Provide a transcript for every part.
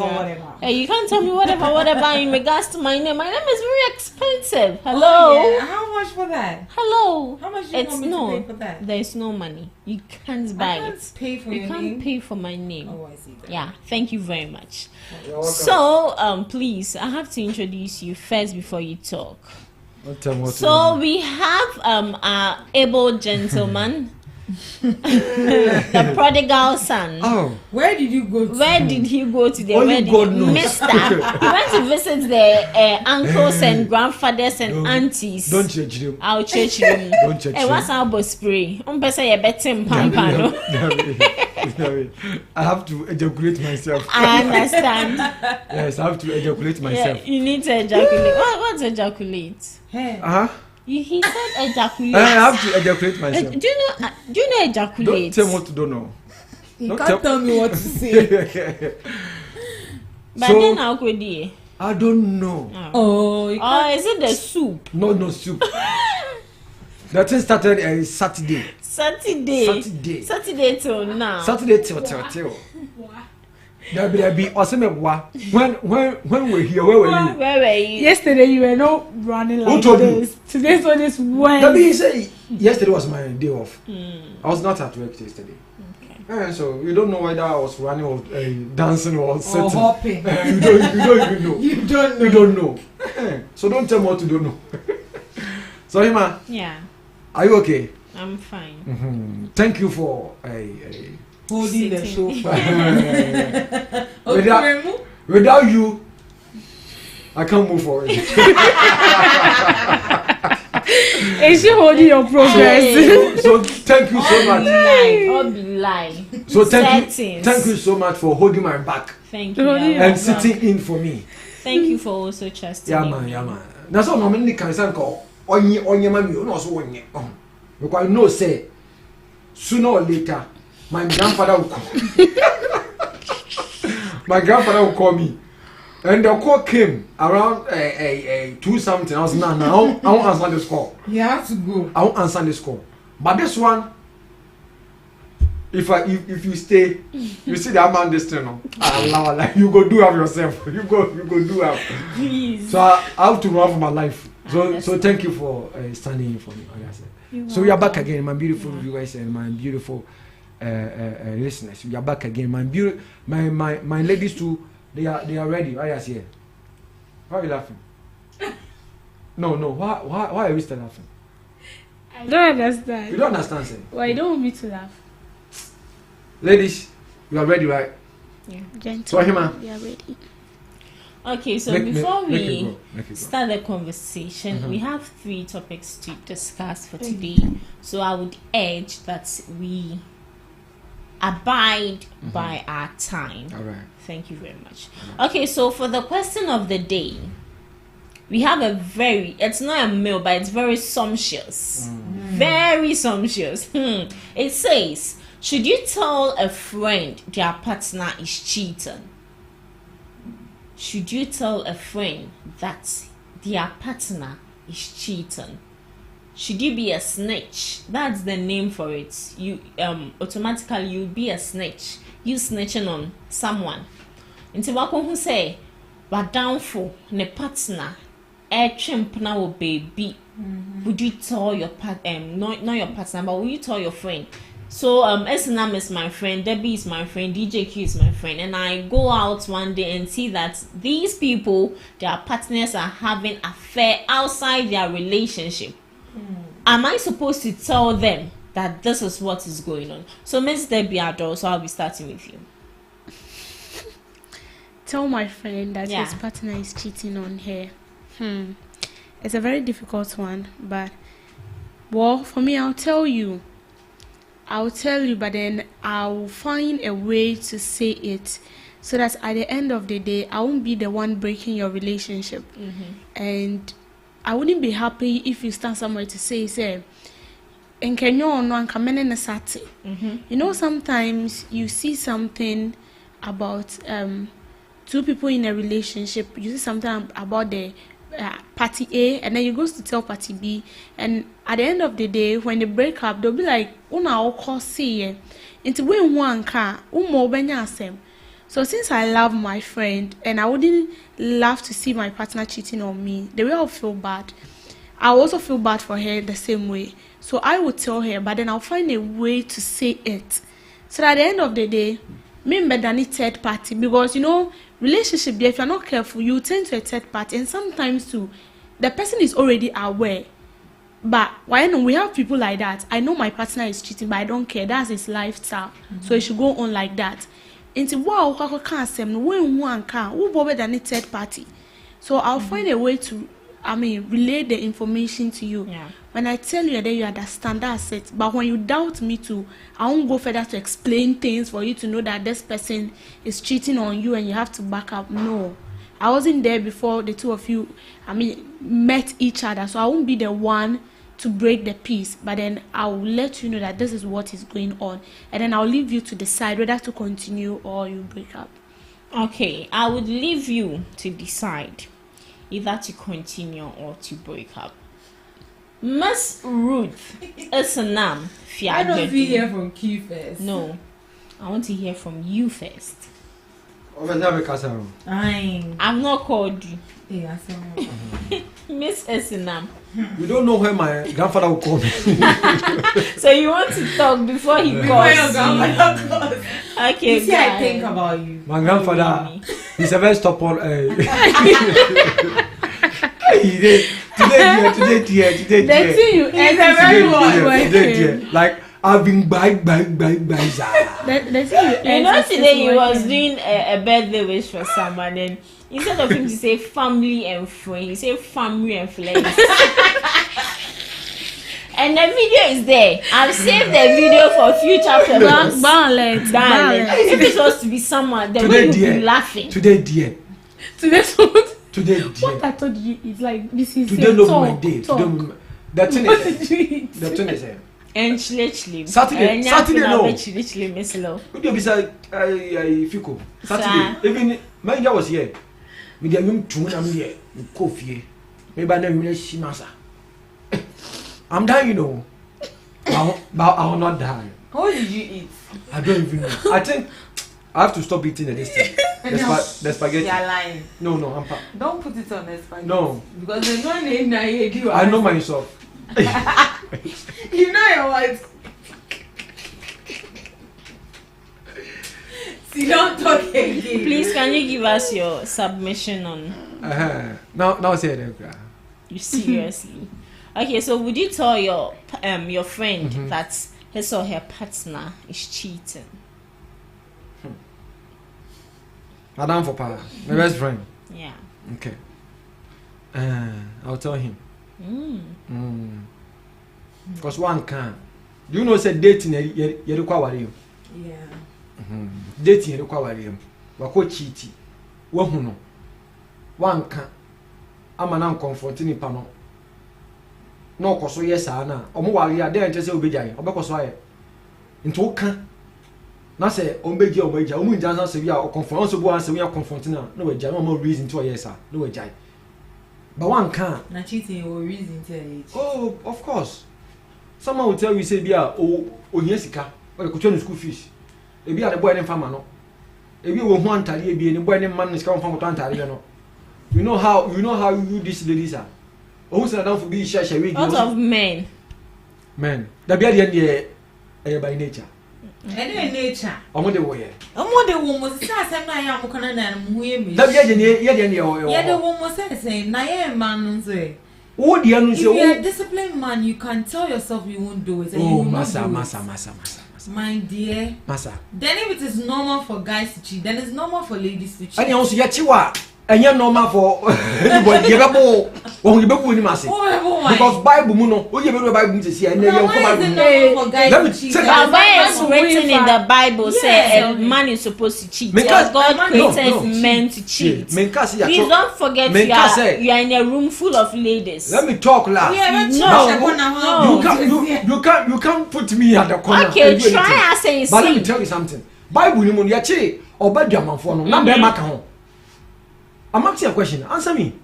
Hey, you can't tell me whatever in regards to my name. My name is very expensive. Hello. Oh, yeah. How much for that? Hello. How much do you want me to pay for that? There is no money. You can't buy it. Pay for you your can't name? pay for my name. Oh, I see that. Yeah. Thank you very much. So, please, I have to introduce you first before you talk. So we have our able gentleman. The prodigal son. Oh, where did you go to? Where did he go to the wedding? Mister. He went to visit the uncles and grandfathers and aunties. Don't church them. Our church room. Don't church them. Hey, what's our spray? Say you bet him pampano. I have to ejaculate myself. I understand. Yes, I have to ejaculate myself. Yeah, you need to ejaculate. What's ejaculate? Hey. He said ejaculate. I have to ejaculate myself. Do you know ejaculate? Don't tell me what to don't know. You can't tell me what to say. But so, then how could you? I don't know. Oh, is it the soup? No soup. That thing started Saturday. Saturday till now. Saturday till. There be awesome. When we're here, where were you? Yesterday you were not running like this. Today's one is when. That say yesterday was my day off. I was not at work yesterday. Okay. So you don't know whether I was running or dancing or sitting. Or hopping. You don't even know. You don't know. So don't tell me what to don't know. So Hima. Yeah. Are you okay? I'm fine. Mm-hmm. Thank you for holding the show. Without you, I can't move forward. Is she holding your progress? So thank you so much. I'll be lying. So thank you so much for holding my back. Thank you. And sitting in for me. Thank you for also trusting me. Yeah man. That's all normally can say call onye mami o no so onye. Because I know say sooner or later my grandfather will call. My grandfather will call me. And the call came around 2 something. I was I won't answer this call. You have to go. I won't answer this call. But this one, if you stay, you see that man this thing. Allah, you go do have yourself. You go do have. Please. So I have to run for my life. So thank you for standing in for me. Like I said. So we are back again, my beautiful viewers and my beautiful listeners. We are back again. My ladies too. They are ready. Why are you here? Why are you laughing? No. Why are we still laughing? I don't understand. You don't understand, sir? Why you don't want me to laugh? Ladies, you are ready, right? Yeah. Gentlemen, so Hima, we are ready. Okay, so before we start the conversation, we have 3 topics to discuss for today. So I would urge that we abide by our time. All right. Thank you very much. Okay, so for the question of the day, we have it's not a meal, but it's very sumptuous. Very sumptuous. It says, should you tell a friend their partner is cheating? Should you tell a friend that their partner is cheating? Should you be a snitch? That's the name for it. You automatically you'll be a snitch. You snitching on someone. Until wako who say, "But downfall ne partner, chimp now baby." Would you tell your not your partner, but will you tell your friend? So S&M is my friend, Debbie is my friend, DJQ is my friend, and I go out one day and see that these people, their partners are having an affair outside their relationship. Am I supposed to tell them that this is what is going on? So Miss Debbie Adore, so I'll be starting with you. Tell my friend that his partner is cheating on her. It's a very difficult one, but well, for me, I'll tell you, but then I'll find a way to say it so that at the end of the day, I won't be the one breaking your relationship. And I wouldn't be happy if you stand somewhere to say, and can you no you know, sometimes you see something about 2 people in a relationship, you see something about the party A, and then you go to tell party B, and at the end of the day, when they break up, they'll be like, "Una all call see." Into when one car, benya asem. So since I love my friend and I wouldn't love to see my partner cheating on me, the way I'll feel bad, I'll also feel bad for her the same way. So I would tell her, but then I'll find a way to say it. So at the end of the day, me better than a third party, because you know, relationship, if you're not careful, you turn to a third party, and sometimes too, the person is already aware. But why not? We have people like that. I know my partner is cheating, but I don't care. That's his lifestyle. So it should go on like that. Into wow, can't say when one can who better than a third party. So I'll find a way to, relay the information to you. Yeah. When I tell you that you understand, that's it. But when you doubt me too, I won't go further to explain things for you to know that this person is cheating on you and you have to back up. No. I wasn't there before the two of you, met each other. So I won't be the one to break the peace. But then I'll let you know that this is what is going on. And then I'll leave you to decide whether to continue or you break up. Okay, I would leave you to decide either to continue or to break up. Miss Ruth Esenam, I don't see hear from Key first. No, I want to hear from you first. I've not called you. Yeah, Miss Esenam. You don't know where my grandfather will call me. So you want to talk before he calls you? Okay, you see, I think about you. My grandfather, he's a very stubborn. Today, like I've been by. You know, today he was doing a birthday wish for someone, and instead of him to say family and friends, he said family and friends. And the video is there. I've saved the video for future purpose. Balance. If it was to be someone, then we would be laughing. Today, dear. Today, what I told you is like this is today no my day. That thing what did you eat? The thing is and Saturday no. Would you be say Fiko? Saturday even my guy was here. Me dey me tun am here. Coffee. Me ba na me shimasa. I'm dying, you know. But I will not die. What did you eat? I don't even know. I think I have to stop eating this thing. The spaghetti. You're lying. No, I'm don't put it on the spaghetti. No. Because there's no name that you I know myself. You know your wife. See, don't talk again. Please, can you give us your submission on? Now say it. You seriously? Okay, so would you tell your friend that his or her partner is cheating? Madam for power, my best friend. Yeah. Okay. I'll tell him. Because one can. Do you know say dating you require you? Yeah. Dating you require you. Wako cheating. Wahuno. One can. I'm an uncomfortable panel. No koso yes ana omo ware ya dey ante se obejai obekoso aye nti wo kan na se ombeji omo njansa se bia o confront so bo an se we confront na waja no more reason to yes no wajai but one kan na cheating or reason to it. Oh, of course. Someone will tell you say bia o hiesika o ko twa school fees e bia the boy ne fama no e bia wo hu antare e bia ne boy ne man ne sika wo fama to antare no. You know how you these ladies are. Who's down for being shy? Out of men. Men. That be at the end by nature. Any nature. I'm the way. I'm the woman says, I'm not going to name. That be at the end. Yeah, the woman says, Naye man say. Oh, the if you're a disciplined man, you can tell yourself you won't do it. Oh, massa. My dear. Massa. Then if it is normal for guys to cheat, then it's normal for ladies to cheat. And you also yachiwa. And you're normal for anybody. You because Bible muno. Oh, you Bible to see. And then you Bible is written in the Bible say a man is supposed to cheat. God created men to cheat. Please don't forget you are in a room full of ladies. Let me talk loud. You can't put me at the corner. Okay, try and say. But let me tell you something. Bible ni muno yachi obedua manfo no na be maka ho. I'm asking a question. Answer me.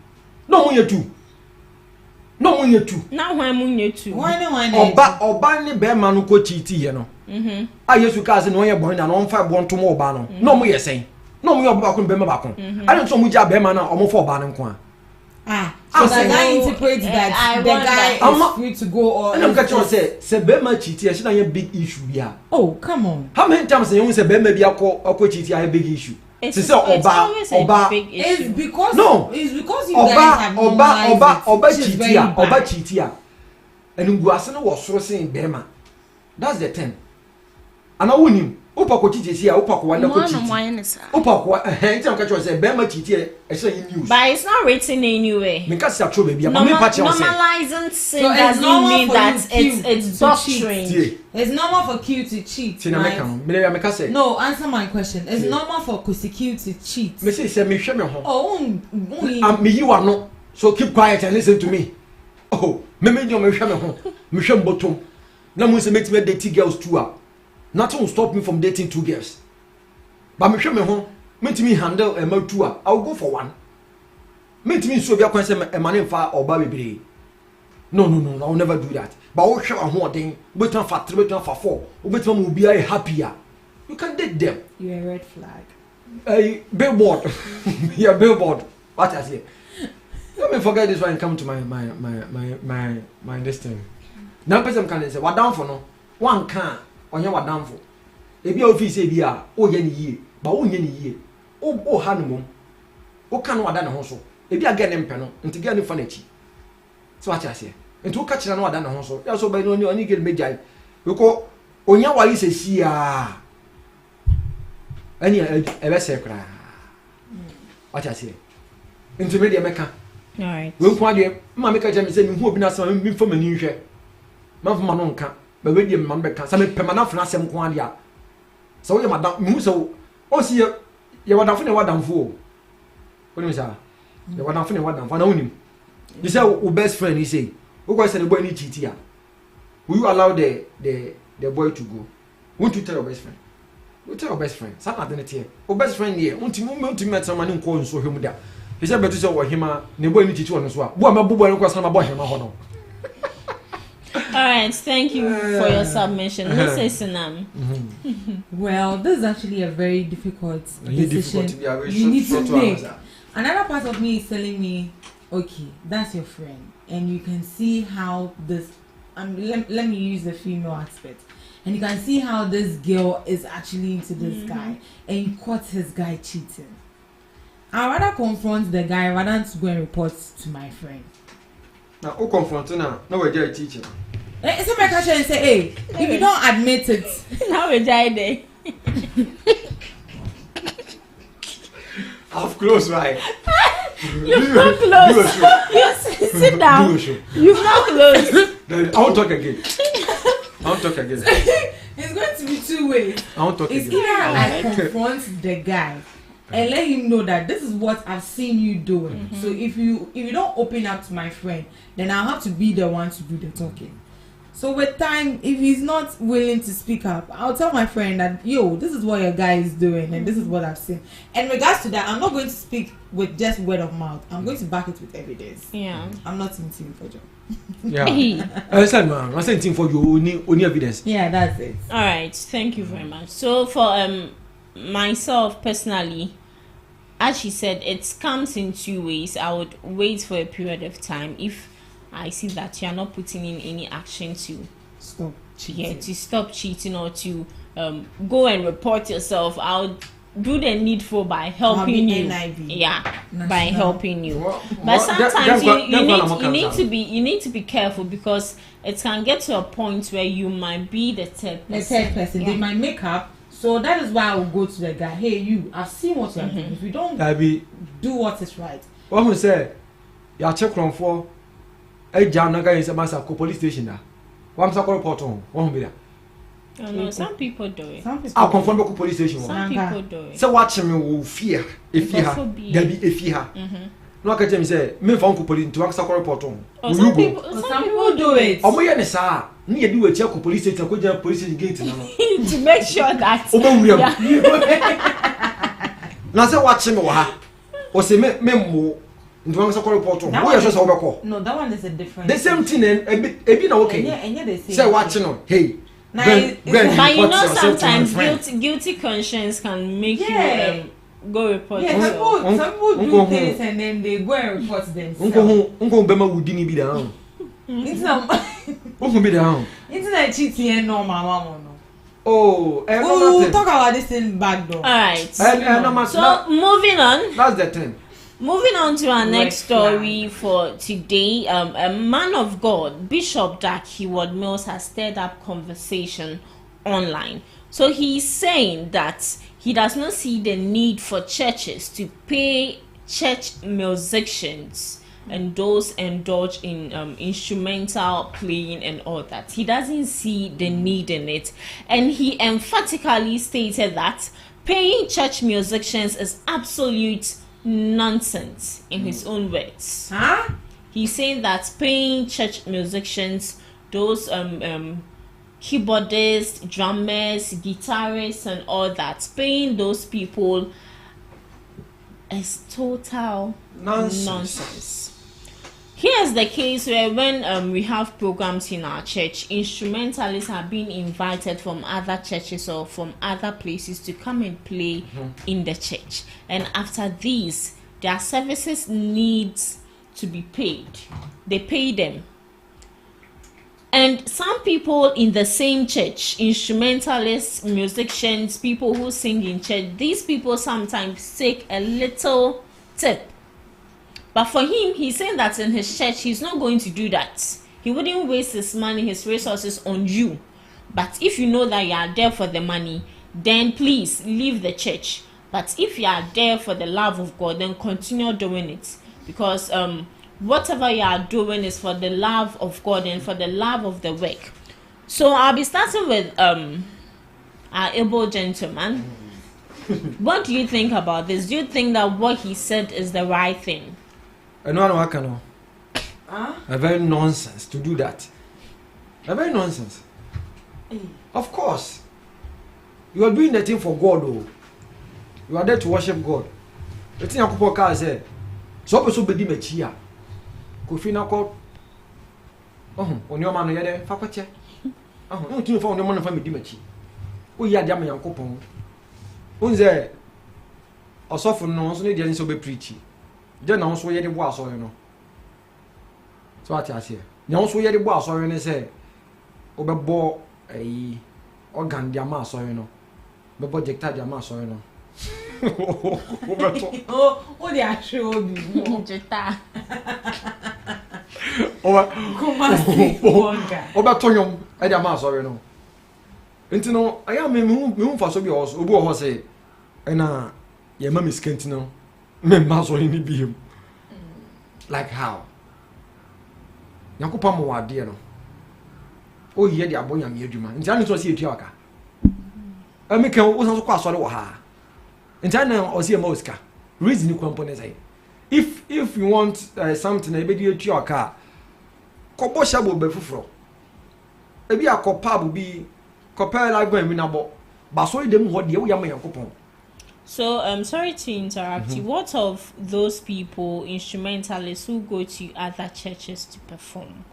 No one you two. Now when you two. Why? Oba ni be man ko cheat ye no. Ah yes we can say no ye born and on 5 born to more ba no. No mo ye saying. no mo ba ko be ma ba ko I don't so mo ja be ma na omo for ba ne nko so the guy interprets that the guy is free to go or and I'm catch you say be ma cheat e should na big issue bia oh come on how many times you say be ma bi akọ cheat a big issue it's oba it's because you guys have oba cheat a and ngu ase no wo soro sen be ma that's the thing and I win him opa ko cheat see a opa ko wanda ko cheat opa ko anytime catch you say be ma cheat e say news but it's not written anyway me catch show baby but me patch you say normalizing sin doesn't mean that it's doctrine. It's normal for Q to cheat. Right? No, answer my question. It's normal for Q to cheat. Me say me hwe me ho. Oh, me you are no. So keep quiet and listen to me. Oh, me hwe me ho. Me hwe mbotom. Na mo say me date girls too. Nothing will stop me from dating 2 girls. But me hwe me ho. Me handle a man two. I will go for one. Me so be akwan say e man fa oba bebre. No, I will never do that. But what show who then better for 3, better for 4. Better will be happier. You can date them. You're a red flag. Billboard. Yeah, billboard. What I say? Let me forget this one. Come to my this thing. Now person can say what down for no. One can on your what down for. If your office say be oh ye ni but oh ye ni oh hanum. Oh can what done also. If you get them penal, and to get any furniture. So what I say? Into catch na wada na ho so ya so ba no oni get mejai because onya wali se sia ani e be se kra what I say into media meka all right we nko ade ma meka je me se me hu obi na sama me fo mani hwe ma fo ma no nka ba we die ma meka sa me pema na fo na asem nko ade a so ye madam me hu so o si ye wada fo ne wada mfo o ni sa ye wada fo ne wada mfo na unim you say your best friend he say who go say the boy need cheat here? Will you allow the boy to go? Won't you tell your best friend? You tell your best friend. Some identity. Your best friend here. Won't you meet someone who calls so him there? He said better say what him the boy need cheat on as well. Boy my boy no question about him hono. All right, thank you for your submission. Let's say Sinam. Well, this is actually a very difficult decision. You need to make. Another part of me is telling me, okay, that's your friend. And you can see how this let me use the female aspect, and you can see how this girl is actually into this guy, and you caught his guy cheating. I'd rather confront the guy rather than to go and report to my friend. Now who confront now we're just teaching. Some my catch and say, hey, if you don't admit it, now we're there. I've closed right. You've not closed. Yes, sit down. You've not closed. I won't talk again. It's going to be 2 ways. I won't talk it's again. Either I confront the guy and let him know that this is what I've seen you doing. So if you don't open up to my friend, then I'll have to be the one to do the talking. So with time, if he's not willing to speak up, I'll tell my friend that, yo, this is what your guy is doing and this is what I've seen. And in regards to that, I'm not going to speak with just word of mouth. I'm going to back it with evidence. Yeah. I'm not in team for John. Yeah. I said, man, I'm saying team for you, only evidence. Yeah, that's it. All right. Thank you very much. So for myself personally, as she said, it comes in 2 ways. I would wait for a period of time if I see that you are not putting in any action to stop cheating. Yeah, to stop cheating or to go and report yourself. I'll do the needful by helping you. NIV. Yeah, National. by helping you. But sometimes you need to be careful because it can get to a point where you might be the third person. Yeah. They might make up. So that is why I will go to the guy. Hey, you! I've seen what you're doing. If you don't do what is right, what we say, you check on for. Naga is a massive police station. One report on one be there. Oh, no, some people do it. I'll confirm the police station. Some people do it. So watching me will fear if you have there be if you have. No, I can say, me for uncle police to answer report on. Some people do it. Oh, my goodness, sir. Me do a check police station, go to police gate to make sure that. Now, so watching me, or say, me no, that one is a different. The same thing, a bit okay. And yeah, they say. Say watching, hey. But you know, sometimes guilty conscience can make you go report. Yeah, some people do things and then they go and report themselves. Unko bema wudini bi down. Unko be down. Internet cheating and no mama no. Oh, we'll talk about this in back door. Alright. So moving on. That's the thing. Moving on to our next story for today, a man of God, Bishop Dag Heward Mills, has stirred up conversation online. So he's saying that he does not see the need for churches to pay church musicians and those indulge in instrumental playing and all that. He doesn't see the need in it, and he emphatically stated that paying church musicians is absolute nonsense in his own words. He's saying that paying church musicians, those keyboardists, drummers, guitarists and all that, paying those people is total nonsense. Here's the case where when we have programs in our church, instrumentalists are being invited from other churches or from other places to come and play in the church. And after these, their services needs to be paid. They pay them. And some people in the same church, instrumentalists, musicians, people who sing in church, these people sometimes take a little tip. But for him, he's saying that in his church, he's not going to do that. He wouldn't waste his money, his resources on you. But if you know that you are there for the money, then please leave the church. But if you are there for the love of God, then continue doing it. Because whatever you are doing is for the love of God and for the love of the work. So I'll be starting with our able gentleman. What do you think about this? Do you think that what he said is the right thing? A very nonsense to do that. A very nonsense. Of course. You are doing the thing for God, though. You are there to worship God. The thing I said, so be di mechia. Kofi na ko oni o ma no ye de fa kwache no tinu fa oni o ma no fa me di machi o ya dia me yankopon unze osofo no so ne dia ni so be preach je na so ye de bo asori no so ati ase nya so ye de bo asori ne se o be bo organ dia ma asori no be bo jecta dia ma asori no o de acho bi jecta como assim? Oba tonyom e dia ma sorry no. Enti no aya me fa so bi o obu o say e na ye ma miskenti no. Me ma sorry ni bi him. Like how? Yakopa mo wade no. O ye dia abonya me adwuma. Enti ani so se etua aka. E me kan o san so kwa sori wo ha. Enti ani o se e ma oska. Reason ni kwampo ne say. If you want something e be di etua aka. Kobo shabo be fufuro. Ebi akopa bu bi kopa like when we na bo. Ba so dem ho de wo yam yankopon. So sorry to interrupt you. What of those people, instrumentalists who go to other churches to perform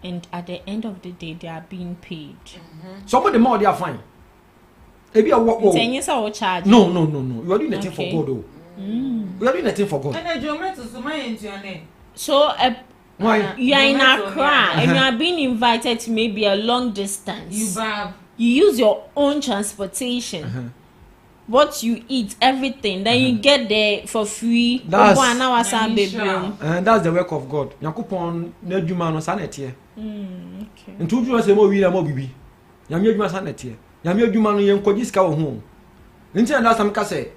and at the end of the day they are being paid? Some of them more they are fine. Ebi a work. 10 years or charge. No. You are doing nothing for God though. We are doing nothing for God. So why? You are in Accra and you are being invited to maybe a long distance. You use your own transportation. What you eat, everything. Then you get there for free. That's and that's the work of God. Yakupon neduma no sanetie. Okay. Ntu djuma se mo wi na mo bibi. Yame adwuma sanetie. Yame adwuma no yen kwaji sika wo ho. Nti na sam ka se.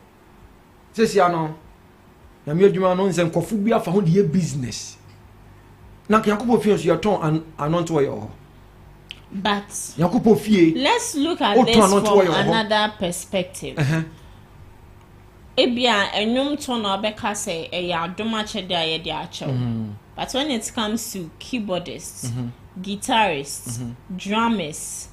Sesia no. Yame adwuma no nse nkofu bi afa ho de business. Na Yakupo fie so yaton anonto wo yo. But let's look at this from another perspective. Ebia enyum to na obeka say eya adoma chede ayede acho. But when it comes to keyboardists, guitarists, drummers,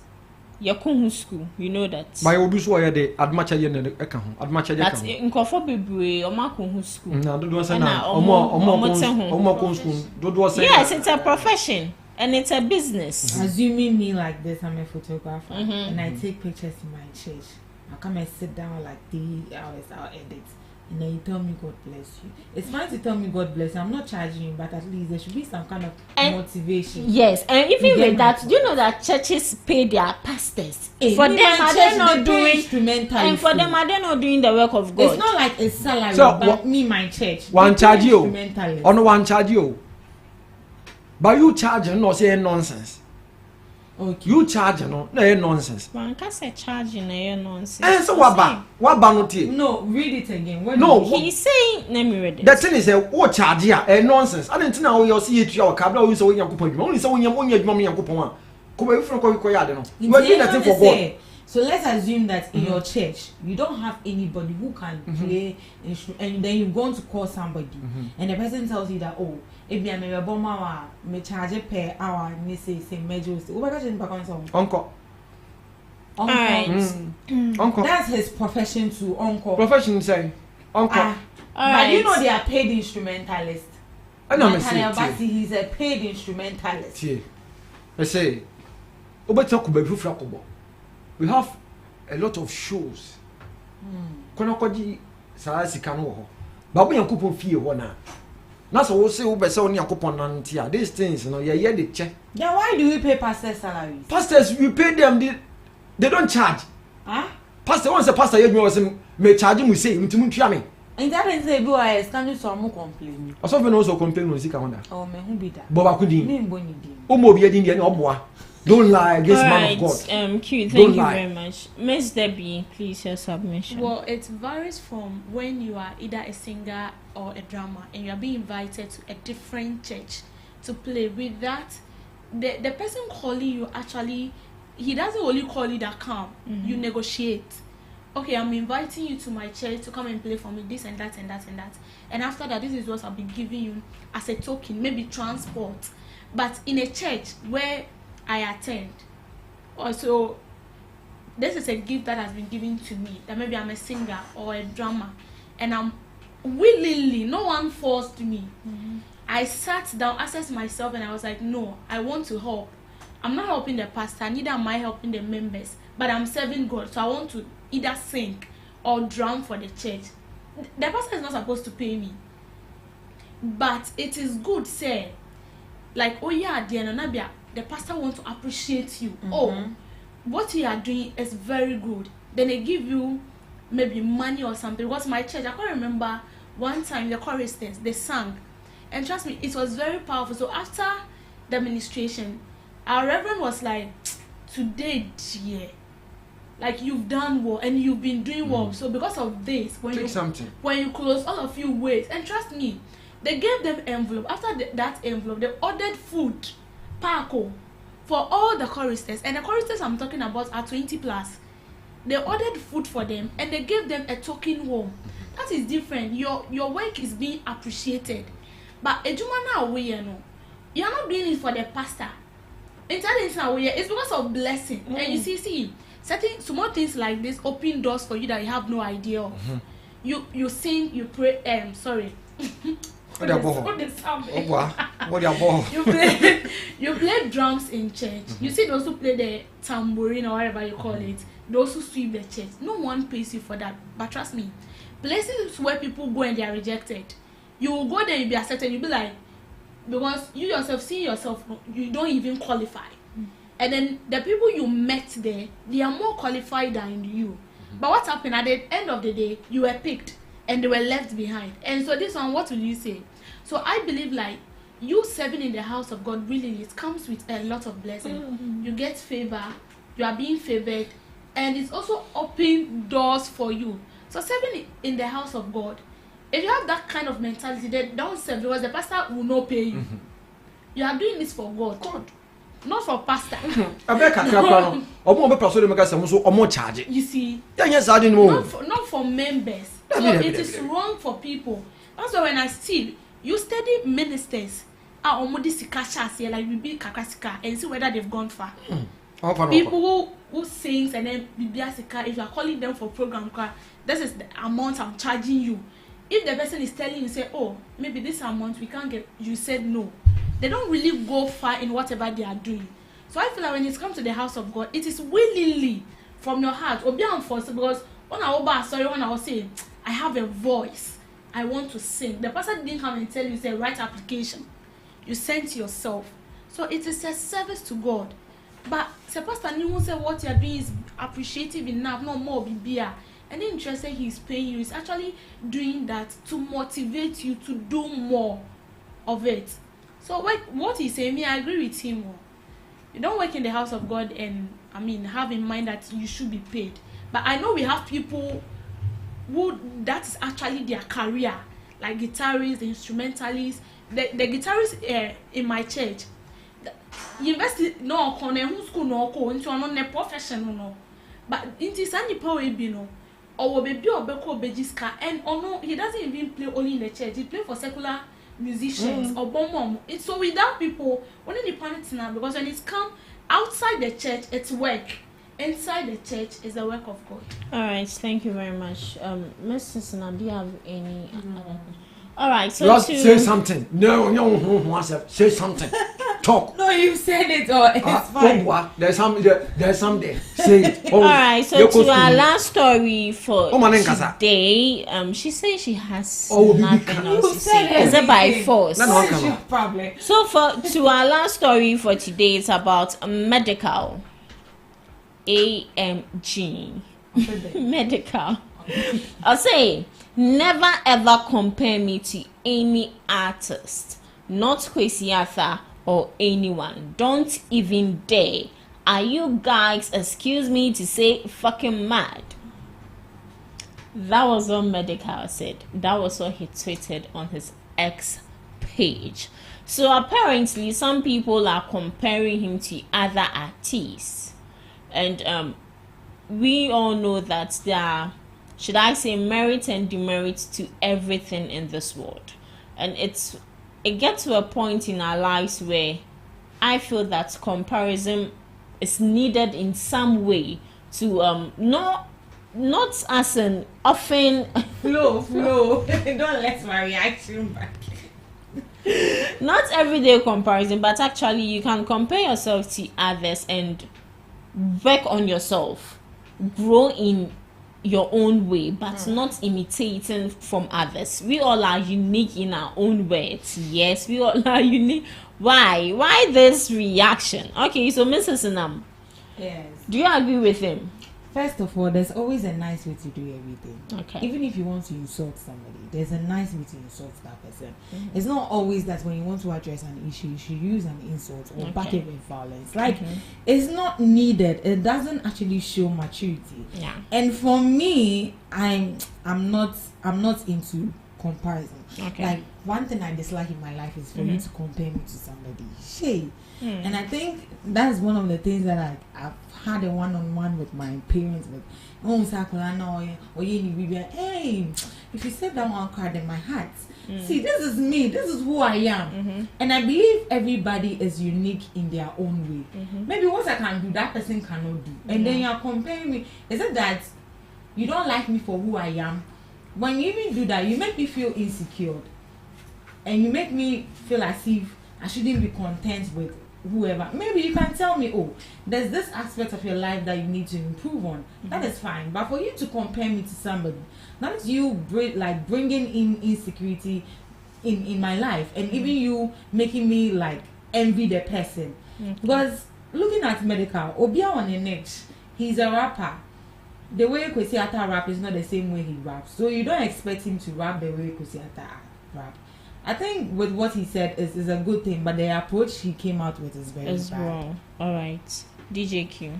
yakuhu school, you know that. My obi so ayede adoma chede ne eka ho. Adoma chede ka ho. That nkofo bebre omakuhu school. Na dodo say na omo school. Dodo say. Yes, it's a profession. And it's a business. Assuming me like this, I'm a photographer, and I take pictures in my church. I come and sit down like 3 hours, I'll edit. and then you tell me God bless you. It's fine to tell me God bless you. I'm not charging you, but at least there should be some kind of motivation. Yes, and even with that, you know that churches pay their pastors. For them, are they not doing and for them, are they not doing the work of God? It's not like a salary, so, but my church. One charge you, or no one charge you. But you charging no say nonsense. Okay. You charging no nonsense. One can say charging nonsense. And so what not here? No, read it again. No, he's saying, let me read it. The thing is what charge here nonsense. I didn't know you see it your cabla who so yakupon. Only so when you yakupon. Come away from koyade no. You are doing nothing for God. So let's assume that in your church you don't have anybody who can play and then you're going to call somebody and the person tells you that, oh, if you are a bomber, me charge per hour, me say major. Uncle. Uncle. That's his profession too, uncle. Profession say uncle. But you know they are paid instrumentalists. I know he's a paid instrumentalist. I say, we have a lot of shows. Konokoji sarasi kanu but we yankupon fie ho na. Na so we say we be say oni yankupon nantia. These things, you know, yeah they check. Then why do we pay pastors salaries? Pastors, we pay them, they don't charge. Huh? Pastor, once a pastor you was me charge him we say mtimu tua me. And that is say boy is can you some complain. Also we also complain on sika wonder. Oh me who be that? Boba kudin. Me mboni din. Omo bi edin dey na oboa. Don't lie against man of God. Q, thank you very much. Miss Debbie, please, your submission. Well, it varies from when you are either a singer or a drummer and you are being invited to a different church to play. With that, the person calling you actually, he doesn't only call you that come. You negotiate. Okay, I'm inviting you to my church to come and play for me this and that and that and that. And after that, this is what I'll be giving you as a token, maybe transport. But in a church where I attend, also this is a gift that has been given to me, that maybe I'm a singer or a drummer and I'm willingly, no one forced me. I sat down, assessed myself, and I was like, no, I want to help. I'm not helping the pastor, neither am I helping the members, but I'm serving God, so I want to either sing or drum for the church. The pastor is not supposed to pay me, but it is good, say, like, oh yeah, the pastor wants to appreciate you. Oh, what you are doing is very good. Then they give you maybe money or something. Because my church, I can't remember one time the choristers, they sang. And trust me, it was very powerful. So after the administration, our reverend was like, today, dear, like you've done well and you've been doing well. So because of this, when you close, all of you wait. And trust me, they gave them envelope. After that envelope, they ordered food. Paco for all the choristers, and the choristers I'm talking about are 20 plus. They ordered food for them and they gave them a token home. That is different. Your work is being appreciated. But you're not doing it for the pastor. It's because of blessing. And you see certain small things like this open doors for you that you have no idea of. You sing, you pray. Sorry. You play drums in church. You see those who play the tambourine or whatever you call it, those who sweep the church. No one pays you for that. But trust me, places where people go and they are rejected, you will go there, you'll be accepted, you'll be like, because you yourself, see yourself, you don't even qualify. And then the people you met there, they are more qualified than you. But what happened at the end of the day, you were picked and they were left behind. And so this one, what will you say? So I believe like you serving in the house of God, really, it comes with a lot of blessing. You get favor, you are being favored, and it's also open doors for you. So serving in the house of God, if you have that kind of mentality, then don't serve because the pastor will not pay you. You are doing this for God. Not for pastor. You see, not for members. So it is wrong for people. Also, when I see you study ministers, like we be kakasika and see whether they've gone far. People who sings and then if you are calling them for program, this is the amount I'm charging you. If the person is telling you, say, oh, maybe this amount we can't get, you said no. They don't really go far in whatever they are doing. So I feel like when it comes to the house of God, it is willingly from your heart. Or be unforced because when I was saying, I have a voice, I want to sing. The pastor didn't come and tell you, say, write application. You sent yourself. So it is a service to God. But the pastor knew say what you are doing is appreciative enough, no more BBA. And the interest he's paying you is actually doing that to motivate you to do more of it. So what he's saying, I agree with him. You don't work in the house of God and have in mind that you should be paid. But I know we have people who that is actually their career, like guitarists, instrumentalists. The guitarists in my church, university no corner school no go into another professional no. But it is any power be no. Or baby or beko bejiska and no, he doesn't even play only in the church. He play for secular musicians or bomb. It's so without people only the planet now, because when it's come outside the church, it's work. Inside the church is the work of God. All right, thank you very much. Mrs. Sinam, do you have any all right, so just say something. No, say something. Talk. No, you said it or it's fine. There's something. Say it. All right, so to our last story for today, she says she has nothing else to say. Is it by force? No, probably. So to our last story for today, it's about Medikal. AMG. Medikal. I'll say, never ever compare me to any artist, not Kwesi Arthur or anyone. Don't even dare. Are you guys, excuse me to say, fucking mad? That was what Medikal said. That was what he tweeted on his X page. So apparently some people are comparing him to other artists. And we all know that there are, should I say, merit and demerit to everything in this world. And it gets to a point in our lives where I feel that comparison is needed in some way to not as an often flow. Don't let my reaction back. Not everyday comparison, but actually you can compare yourself to others and work on yourself, grow in your own way, but not imitating from others. We all are unique in our own words. Yes, we all are unique. Why this reaction? Okay, so Mrs. Sinam, yes, do you agree with him? First of all, there's always a nice way to do everything. Okay. Even if you want to insult somebody, there's a nice way to insult that person. It's not always that when you want to address an issue, you should use an insult or back it with violence. Like, it's not needed. It doesn't actually show maturity. Yeah. And for me, I'm not into comparison. Okay. Like, one thing I dislike in my life is for you to compare me to somebody. And I think that's one of the things that I've had a one-on-one with my parents with. Hey, if you said that one card in my heart, see, this is me, this is who I am. And I believe everybody is unique in their own way. Maybe what I can do, that person cannot do. And then you're comparing me. Is it that you don't like me for who I am? When you even do that, you make me feel insecure. And you make me feel as if I shouldn't be content with whoever. Maybe you can tell me, oh, there's this aspect of your life that you need to improve on. That is fine. But for you to compare me to somebody, that is you bringing in insecurity in my life, and even you making me like envy the person. Because looking at Medikal, Obia on the next, he's a rapper. The way Kwesi Arthur rap is not the same way he raps, so you don't expect him to rap the way Kwesi Arthur rap. I think with what he said is a good thing, but the approach he came out with is very bad. Wrong. All right, DJ Q.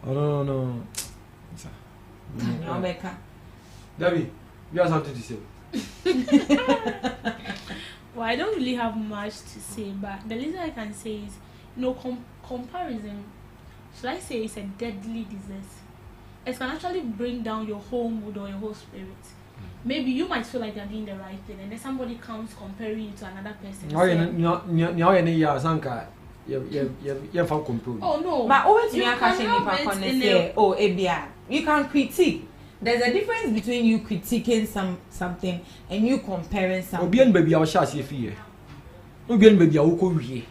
No. Debbie, you have something to say? Well, I don't really have much to say, but the least I can say is no comparison. Should I say it's a deadly disease? It can actually bring down your whole mood or your whole spirit. Maybe you might feel like you're doing the right thing, and then somebody comes comparing you to another person. Oh no! But always you can critique. there's a difference between you critiquing something and you comparing something. Obi and baby, I was shy if you. Obi and baby, I will call you.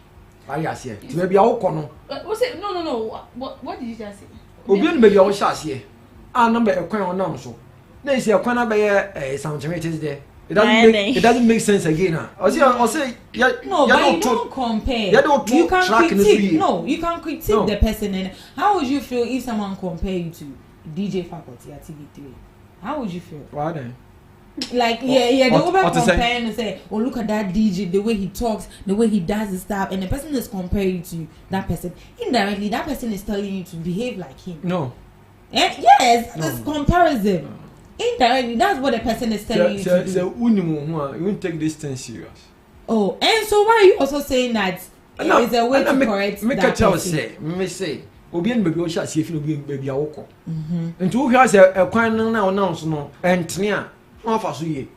I say, maybe I will call. What's it? No. What did you just say? Obi and baby, I was shy here. I number a coin on them so. They say a corner by some tomatoes there. It doesn't make sense again. I'll say, no, but you don't compare. You can critique. No, you can critique the person. And how would you feel if someone compare you to DJ faculty at TV3? How would you feel? Why then? Like they over compare and say, oh look at that DJ, the way he talks, the way he does his stuff, and the person is comparing to that person. Indirectly, that person is telling you to behave like him. No. Yes, it's comparison. No. Indirectly, that's what the person is telling you to do. You won't take this thing serious. Oh, and so why are you also saying that it's a way to correct that person? Me say, Obi and baby, shall see if you be baby a walk. And to who has a coin now announce no, and near, off as we.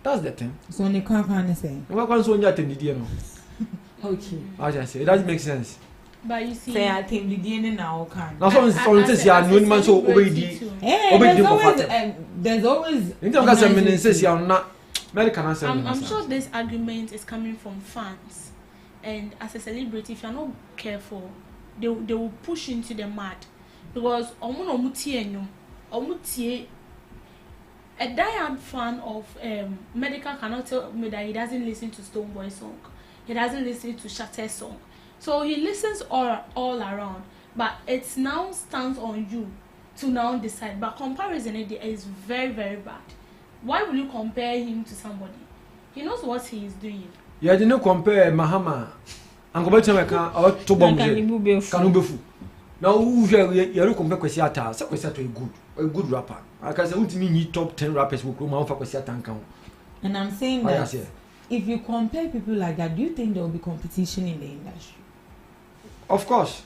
That's the thing. So, only can't say. What can so yet in the deal? Okay. I just say, it doesn't make sense. But you see, say I think the DNA now can. Now, someone says you are no man so obey. There's always. In terms of some says you are not Medikal. I'm sure this argument is coming from fans, and as a celebrity, if you're not careful, they will push into the mud because a diehard fan of Medikal cannot tell me that he doesn't listen to Stonebwoy song, he doesn't listen to Shatter's song. So he listens all around, but it now stands on you to now decide. But comparison is very, very bad. Why will you compare him to somebody? He knows what he is doing. Yeah, you know compare Mahama and go back to America or to Kanubefu. Now you compare Kwesiata, so Kwesiata a good rapper. I can say ultimately top 10 rappers will come out for Kwesiata. And I'm saying that if you compare people like that, do you think there will be competition in the industry? Of course.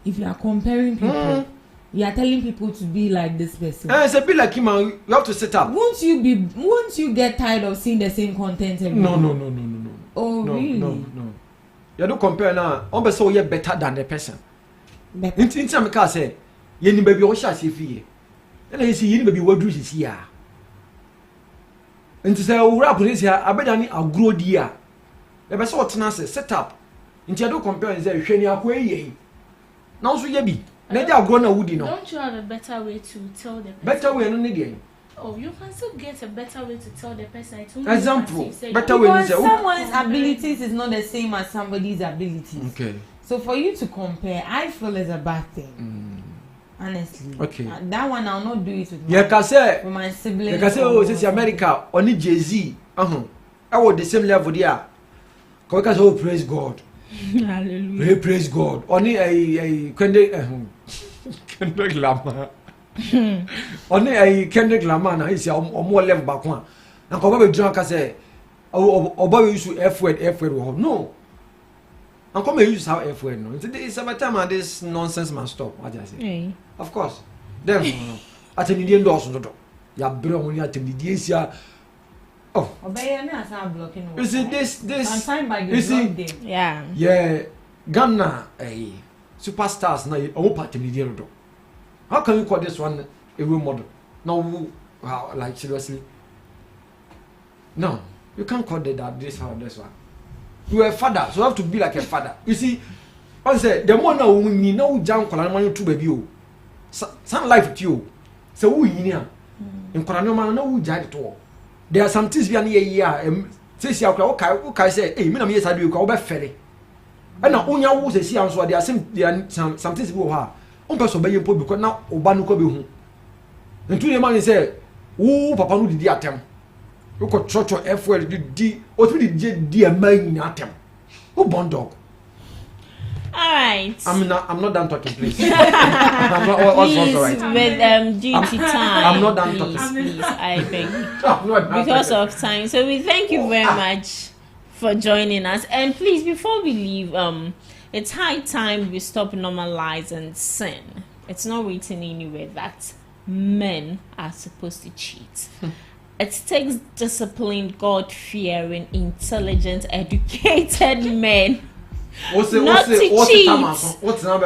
If you are comparing people, you are telling people to be like this person. It's a bit like him. You have to set up. Won't you get tired of seeing the same content every day? No. Oh, really? No. You don't compare now. I'm so you're better than the person. In some case, say, you need baby Osha see. And I see you baby what do you see here? And to say, oh, rap is here. I bet I grow dear. The best what set up. Inti do compare and say hwani akwaye now so ye bi na dia agro na wudi no. Don't you have a better way to tell the person? Better way no ne dey. Oh, you can still get a better way to tell the person. Example, better way is someone's abilities is not the same as somebody's abilities. Okay. So for you to compare, I feel is a bad thing. Honestly. Okay. That one I'll not do it with my siblings. You can say oh, since America only Jay-Z, I was the same level there. Because oh praise God. Hallelujah. Praise God. Only a Kendrick Lamar. Only a Kendrick Lamar na is more level back one. And come back drunk and say, oh, use F word. No. And come use how F word. No. It's about time and this nonsense must stop. What I say? Of course. Then, at an Indian doors on the door. Ya bro, you at the DSA. Oh, you see this yeah, Ghana superstars na omo party media do. How can you call this one a role model? No, how like seriously? No, you can't call that this one. You are a father, so you have to be like a father. You see, I say the more now we need no jam kola na man to baby o. Some life with you. So who you here? In kola na man no who judge to all. There are some things we are near say okay say hey me na me say do you be ferry and na onya wo say so there are some things we ha on person be yempo because na oba no ko be hu ntu ne man say wo papa no didi atem you ko chocho FL didi o tu didi man ni atem wo bondog. All right. I'm not done talking, please. I'm not. Please, right. with duty time. I'm not done talking. Please, I beg. Because of time. So we thank you very much for joining us. And please, before we leave, it's high time we stop normalizing sin. It's not written anywhere that men are supposed to cheat. It takes disciplined, God-fearing, intelligent, educated men. Not to cheat.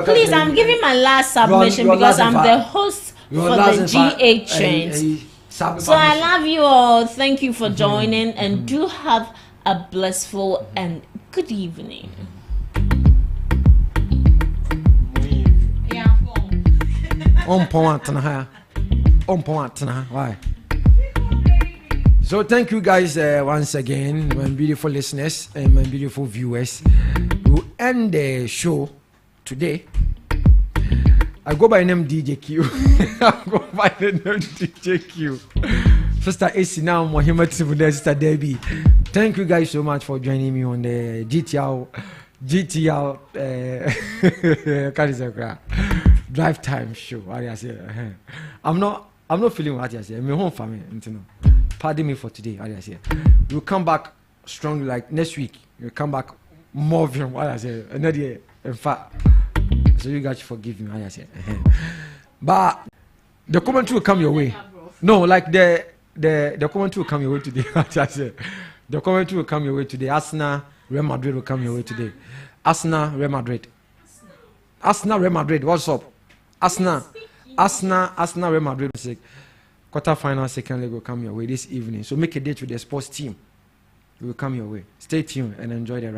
Please, I'm giving my last submission because I'm the host for the GH trend. So I love you all. Thank you for joining, and do have a blissful and good evening. Why? So thank you guys once again, my beautiful listeners and my beautiful viewers. We'll end the show today. I go by name DJ Q. I go by the name DJ Q. Sister AC now, Mohammed Sibude, Sister Debbie. Thank you guys so much for joining me on the GTL drive time show. What I say? I'm not feeling what I say. I'm home for me. Pardon me for today. What I say? We'll come back strongly like next week. We'll come back more than what I say. Another year, in fact. So you guys forgive me, I say. But the commentary will come your way. No, like the commentary will come your way today. I say. The commentary will come your way today. Arsenal, Real Madrid will come your way today. Arsenal, Real Madrid. Arsenal, Real Madrid. What's up? Arsenal, Real Madrid. Quarter-final, second leg will come your way this evening. So make a date with the sports team. It will come your way. Stay tuned and enjoy the ride.